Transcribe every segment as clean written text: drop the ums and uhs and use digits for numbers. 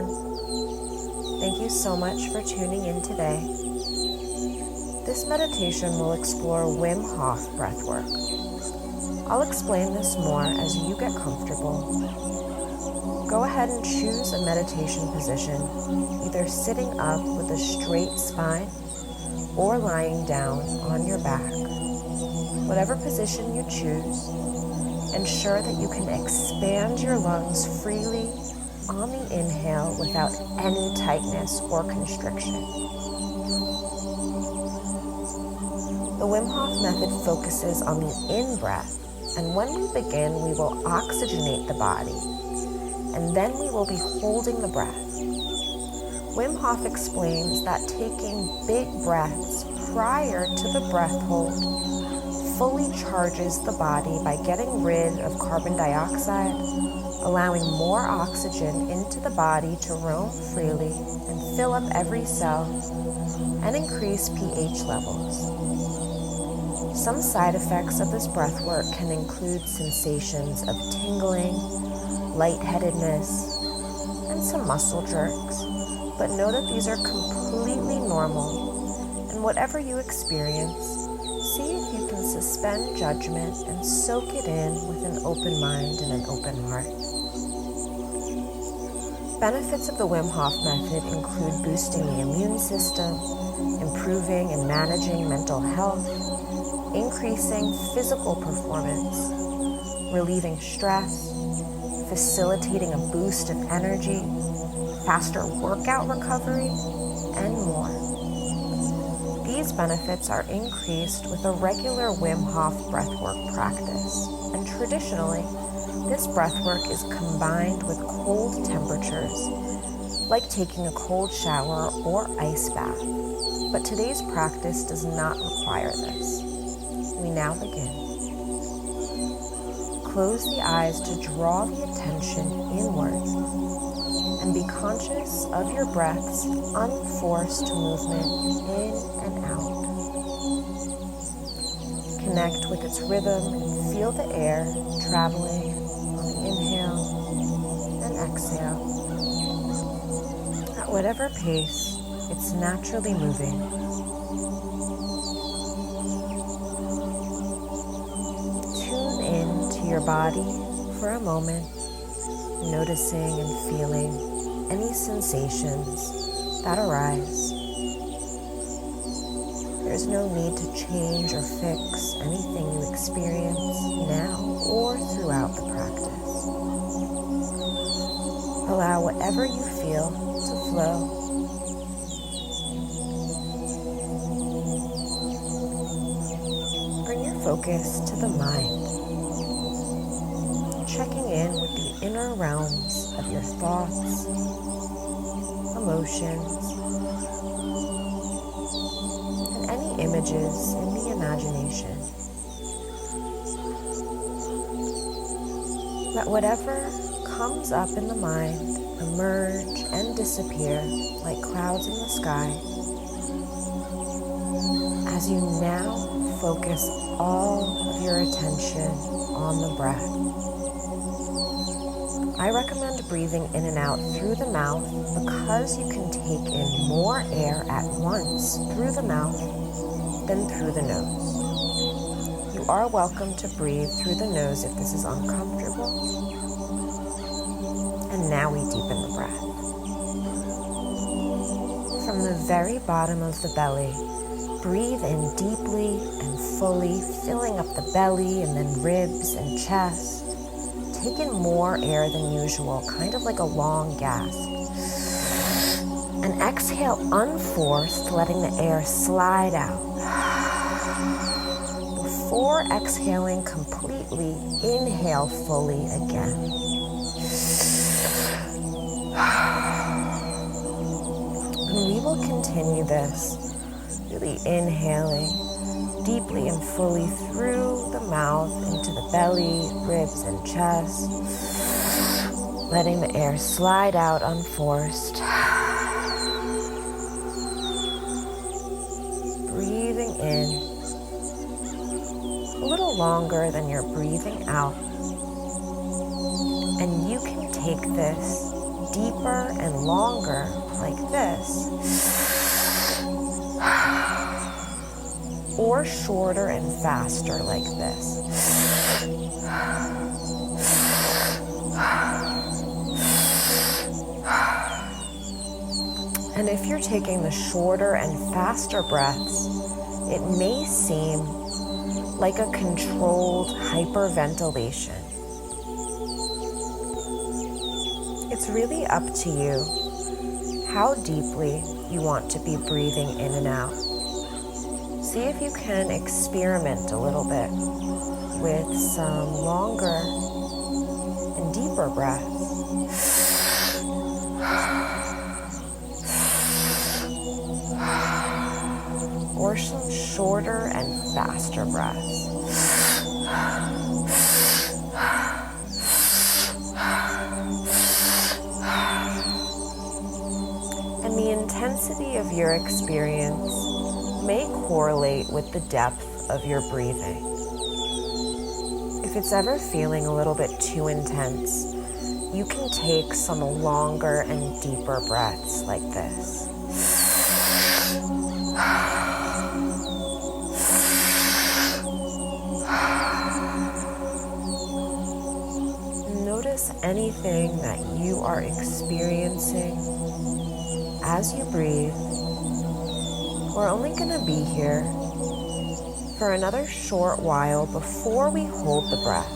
everyone. Thank you so much for tuning in today. This meditation will explore Wim Hof breathwork. I'll explain this more as you get comfortable. Go ahead and choose a meditation position, either sitting up with a straight spine or lying down on your back. Whatever position you choose, ensure that you can expand your lungs freely on the inhale without any tightness or constriction. The Wim Hof Method focuses on the in-breath, and when we begin, we will oxygenate the body, and then we will be holding the breath. Wim Hof explains that taking big breaths prior to the breath hold fully charges the body by getting rid of carbon dioxide, allowing more oxygen into the body to roam freely and fill up every cell and increase pH levels. Some side effects of this breath work can include sensations of tingling, lightheadedness, and some muscle jerks, but know that these are completely normal, and whatever you experience, see if you can suspend judgment and soak it in with an open mind and an open heart. Benefits of the Wim Hof Method include boosting the immune system, improving and managing mental health, increasing physical performance, relieving stress, facilitating a boost of energy, faster workout recovery, and more. These benefits are increased with a regular Wim Hof breathwork practice, and traditionally, this breathwork is combined with cold temperatures, like taking a cold shower or ice bath, but today's practice does not require this. We now begin. Close the eyes to draw the attention inward, and be conscious of your breath's unforced movement in and out. Connect with its rhythm and feel the air traveling on the inhale and exhale. At whatever pace, it's naturally moving. Tune in to your body for a moment, noticing and feeling any sensations that arise. There's no need to change or fix anything you experience now or throughout the practice. Allow whatever you feel to flow. Bring your focus to the mind, checking in with the inner realms of your thoughts, emotions, and any images in the imagination. Let whatever comes up in the mind emerge and disappear like clouds in the sky as you now focus all of your attention on the breath. I recommend breathing in and out through the mouth because you can take in more air at once through the mouth than through the nose. You are welcome to breathe through the nose if this is uncomfortable. And now we deepen the breath. From the very bottom of the belly, breathe in deeply and fully, filling up the belly and then ribs and chest. Take in more air than usual, kind of like a long gasp. And exhale unforced, letting the air slide out. Before exhaling completely, inhale fully again. And we will continue this, really inhaling deeply and fully through the mouth into the belly, ribs, and chest, letting the air slide out unforced. Breathing in a little longer than you're breathing out. And you can take this deeper and longer like this, or shorter and faster like this. And if you're taking the shorter and faster breaths, it may seem like a controlled hyperventilation. It's really up to you how deeply you want to be breathing in and out. See if you can experiment a little bit with some longer and deeper breaths. Or some shorter and faster breaths. And the intensity of your experience may correlate with the depth of your breathing. If it's ever feeling a little bit too intense, you can take some longer and deeper breaths like this. Notice anything that you are experiencing as you breathe. We're only going to be here for another short while before we hold the breath.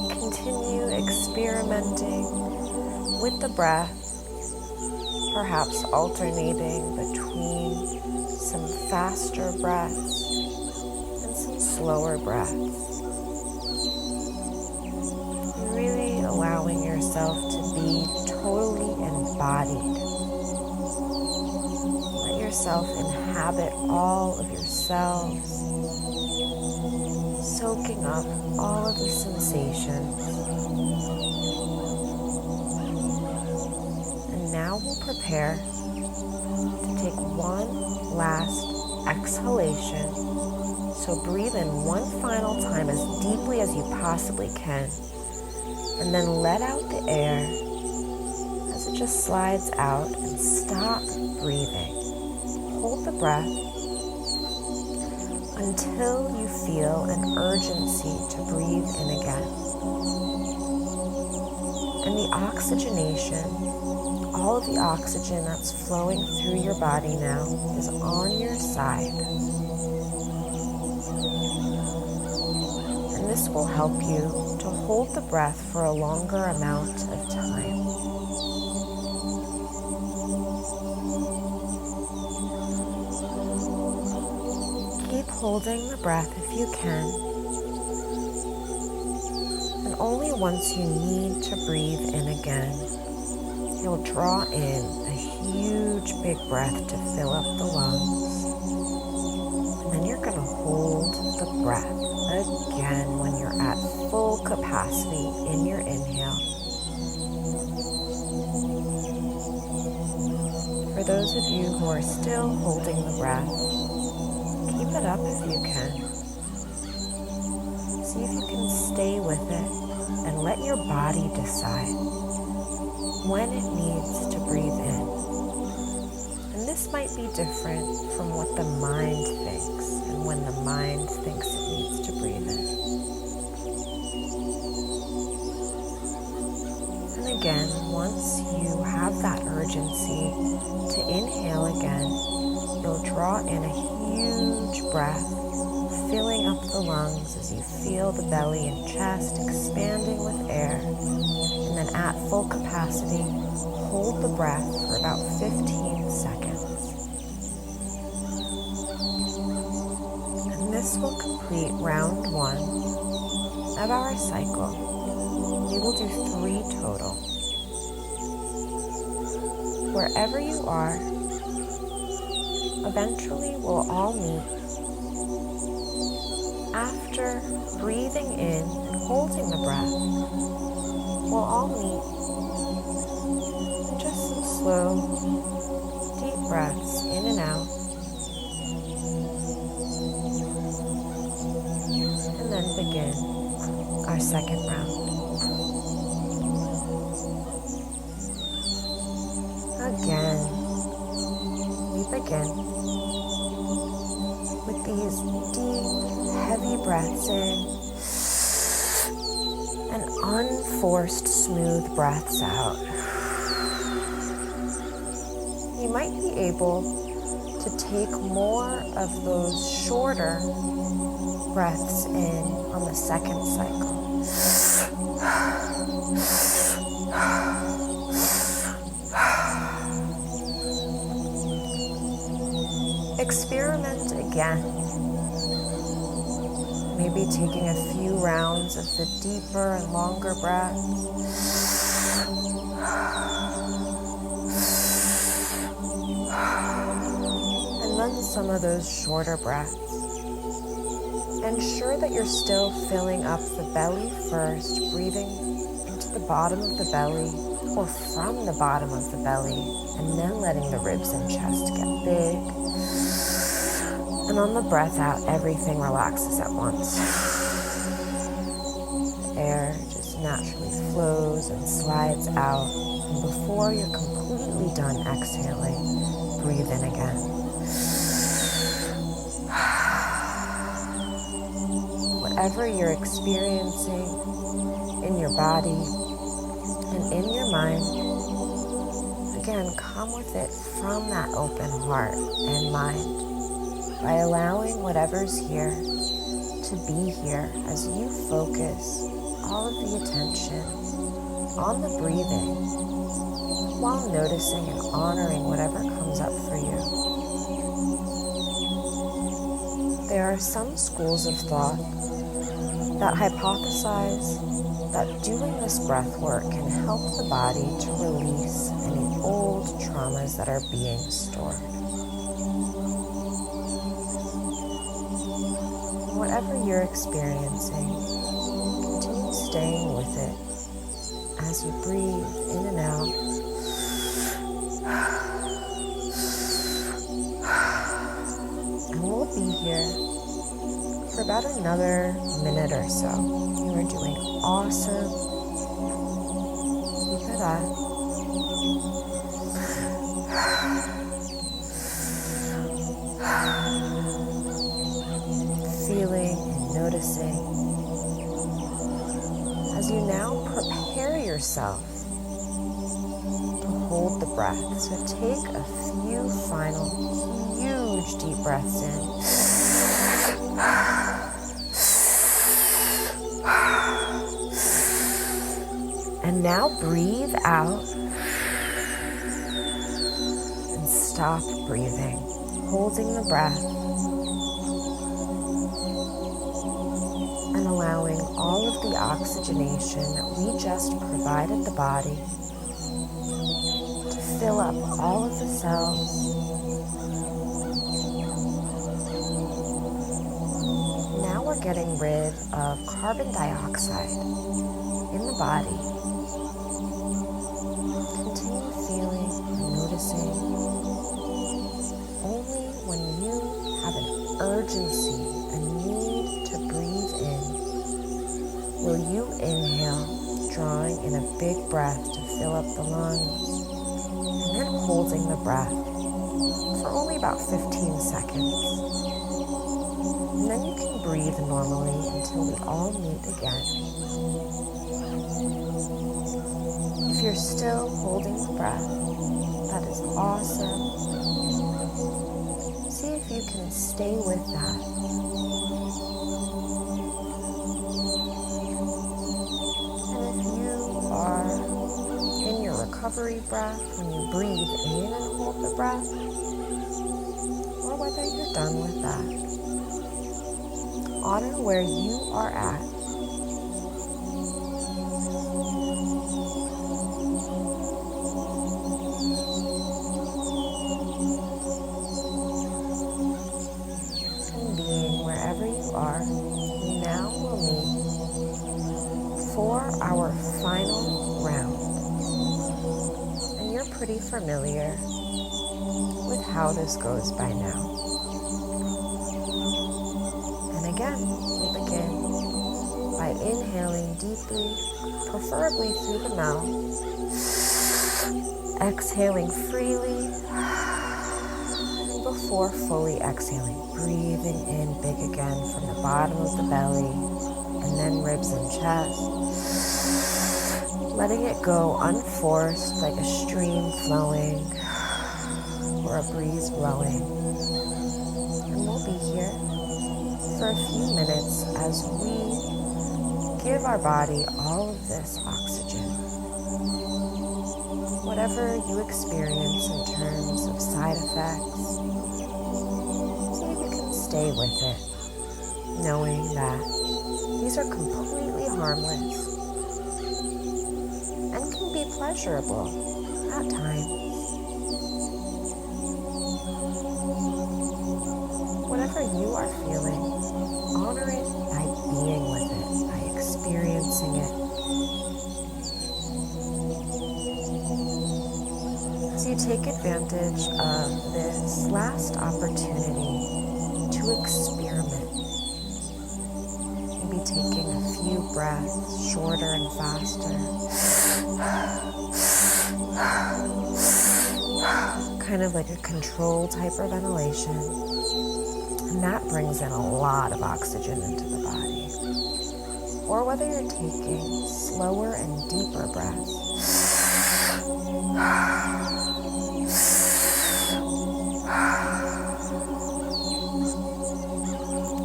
Continue experimenting with the breath, perhaps alternating between some faster breaths and some slower breaths. And really allowing yourself to be totally embodied. Yourself inhabit all of your cells, soaking up all of the sensations. And now prepare to take one last exhalation. So breathe in one final time as deeply as you possibly can, and then let out the air as it just slides out, and stop breathing. Hold the breath until you feel an urgency to breathe in again. And the oxygenation, all of the oxygen that's flowing through your body now is on your side. And this will help you to hold the breath for a longer amount of time. Holding the breath if you can, and only once you need to breathe in again, you'll draw in a huge big breath to fill up the lungs, and then you're going to hold the breath again when you're at full capacity in your inhale. For those of you who are still holding the breath, keep it up if you can. See if you can stay with it and let your body decide when it needs to breathe in. And this might be different from what the mind thinks and when the mind thinks it needs to breathe in. And again, once you have that urgency to inhale again, you'll draw in a huge breath, filling up the lungs as you feel the belly and chest expanding with air. And then at full capacity, hold the breath for about 15 seconds. And this will complete round 1 of our cycle. We will do 3 total. Wherever you are, eventually we'll all meet. After breathing in and holding the breath, we'll all meet. Just some slow, deep breaths in and out. And then begin our second round. begin with these deep, heavy breaths in and unforced, smooth breaths out. You might be able to take more of those shorter breaths in on the second cycle. Experiment again. Maybe taking a few rounds of the deeper and longer breaths. And then some of those shorter breaths. Ensure that you're still filling up the belly first, breathing into the bottom of the belly or from the bottom of the belly, and then letting the ribs and chest get big. And on the breath out, everything relaxes at once. The air just naturally flows and slides out. And before you're completely done exhaling, breathe in again. Whatever you're experiencing in your body and in your mind, again, come with it from that open heart and mind by allowing whatever's here to be here as you focus all of the attention on the breathing while noticing and honoring whatever comes up for you. There are some schools of thought that hypothesize that doing this breath work can help the body to release any old traumas that are being stored. Whatever you're experiencing, continue staying with it as you breathe in and out. And we'll be here for about another minute or so. You are doing awesome. Keep it up. Feeling and noticing as you now prepare yourself to hold the breath. So take a few final huge deep breaths in. And now breathe out and stop breathing, holding the breath and allowing all of the oxygenation that we just provided the body to fill up all of the cells. Now we're getting rid of carbon dioxide in the body. Continue feeling and noticing. Only when you have an urgency, a need to breathe in, will you inhale, drawing in a big breath to fill up the lungs, and then holding the breath for only about 15 seconds. And then you can breathe normally until we all meet again. If you're still holding the breath, that is awesome. See if you can stay with that. And if you are in your recovery breath, when you breathe in and hold the breath, or whether you're done with that, honor where you are at. For our final round, and you're pretty familiar with how this goes by now. And again, we begin by inhaling deeply, preferably through the mouth, exhaling freely, and before fully exhaling, breathing in big again from the bottom of the belly, and then ribs and chest. Letting it go unforced, like a stream flowing or a breeze blowing. And we'll be here for a few minutes as we give our body all of this oxygen. Whatever you experience in terms of side effects, see if you can stay with it, knowing that these are completely harmless and can be pleasurable at times. Whatever you are feeling, honor it by being with it, by experiencing it. As you take advantage of this last opportunity to experiment, maybe taking a few breaths, shorter and faster, kind of like a controlled hyperventilation. And that brings in a lot of oxygen into the body. Or whether you're taking slower and deeper breaths.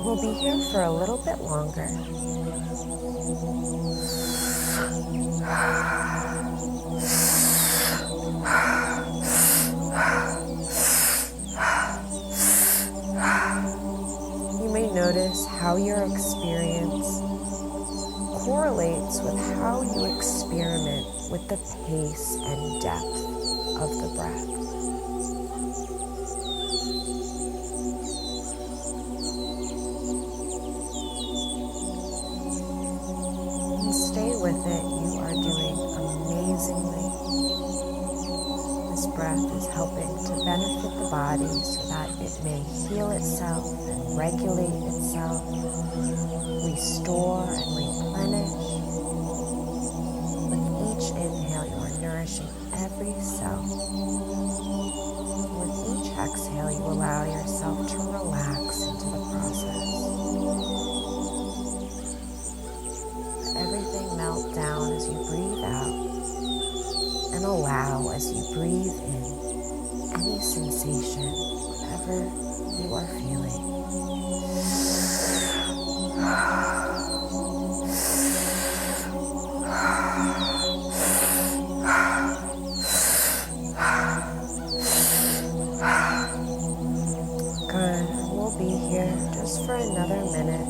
We'll be here for a little bit longer. Notice how your experience correlates with how you experiment with the pace and depth of the breath. And stay with it. You are doing amazingly. This breath is helping to benefit the body so that it may heal itself and regulate itself, restore and replenish. With each inhale, you are nourishing every cell. With each exhale, you allow yourself to relax into the process. Let everything melt down as you breathe out, and allow as you breathe in any sensation, whatever you are feeling. Good. We'll be here just for another minute.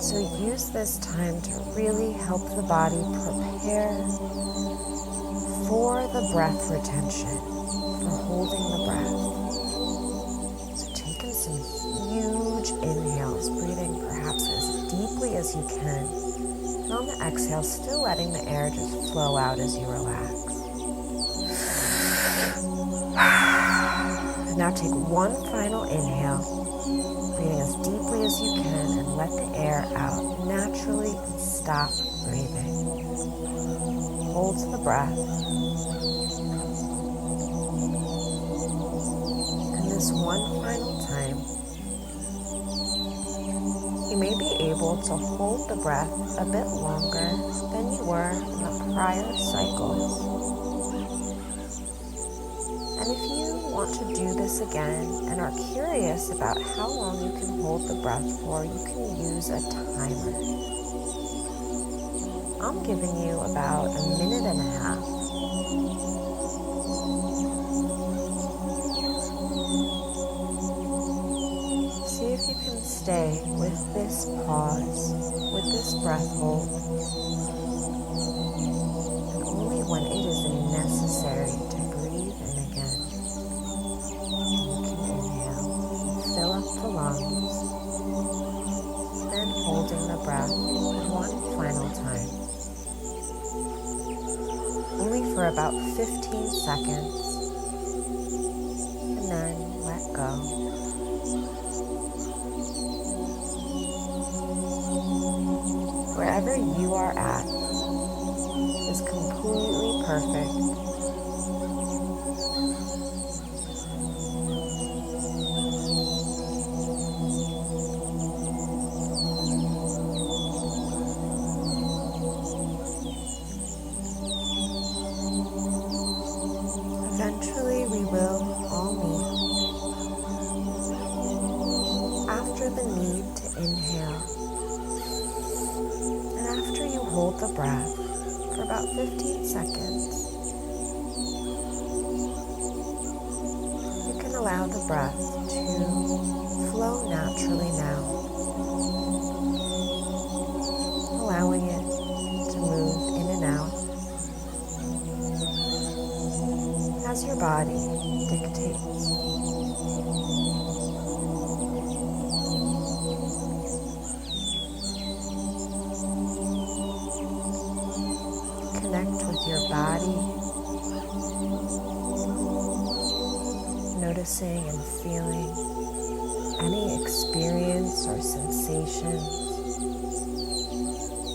So use this time to really help the body prepare for the breath retention, for holding the breath. So take in some huge inhales, breathing perhaps as deeply as you can. And on the exhale, still letting the air just flow out as you relax. And now take one final inhale, breathing as deeply as you can, and let the air out naturally and stop breathing. Hold the breath. And this one final time, you may be able to hold the breath a bit longer than you were in the prior cycles. And if you want to do this again and are curious about how long you can hold the breath for, you can use a timer. I'm giving you about a minute and a half. See if you can stay with this pause, with this breath hold, and only when it is necessary to breathe in again. You can inhale, fill up the lungs, then holding the breath one final time. Only for about 15 seconds, and then let go. Wherever you are at is completely perfect. the need to inhale. And after you hold the breath for about 15 seconds, you can allow the breath to flow naturally now, allowing it to move in and out as your body dictates. Connect with your body, noticing and feeling any experience or sensation.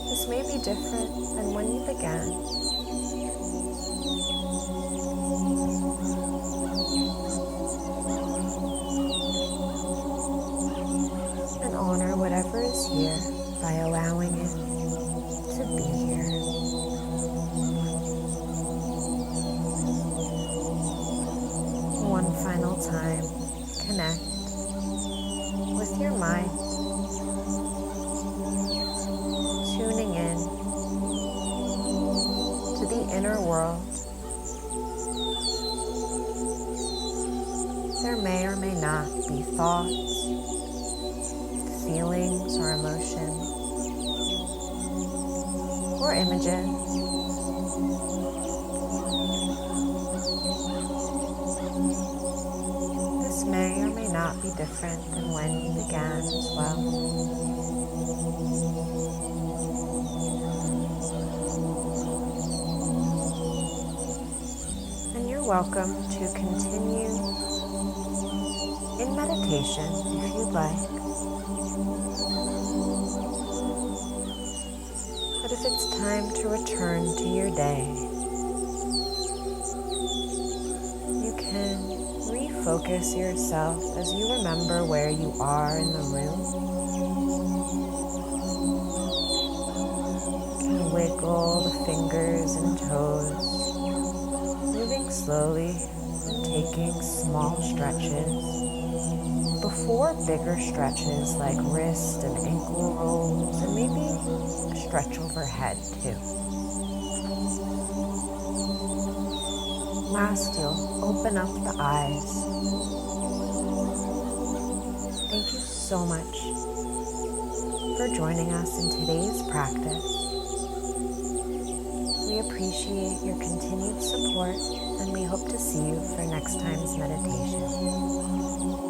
This may be different than when you began. And honor whatever is here by allowing it to be here. One final time, connect with your mind, tuning in to the inner world. There may or may not be thoughts, feelings or emotions, or images. This may or may not be different than when you began as well. And you're welcome to continue in meditation if you'd like. But if it's time to return to your day, you can refocus yourself as you remember where you are in the room. You can wiggle the fingers and toes, moving slowly and taking small stretches before bigger stretches like wrist and ankle rolls, and maybe a stretch overhead too. Last, you'll open up the eyes. Thank you so much for joining us in today's practice. We appreciate your continued support, and we hope to see you for next time's meditation.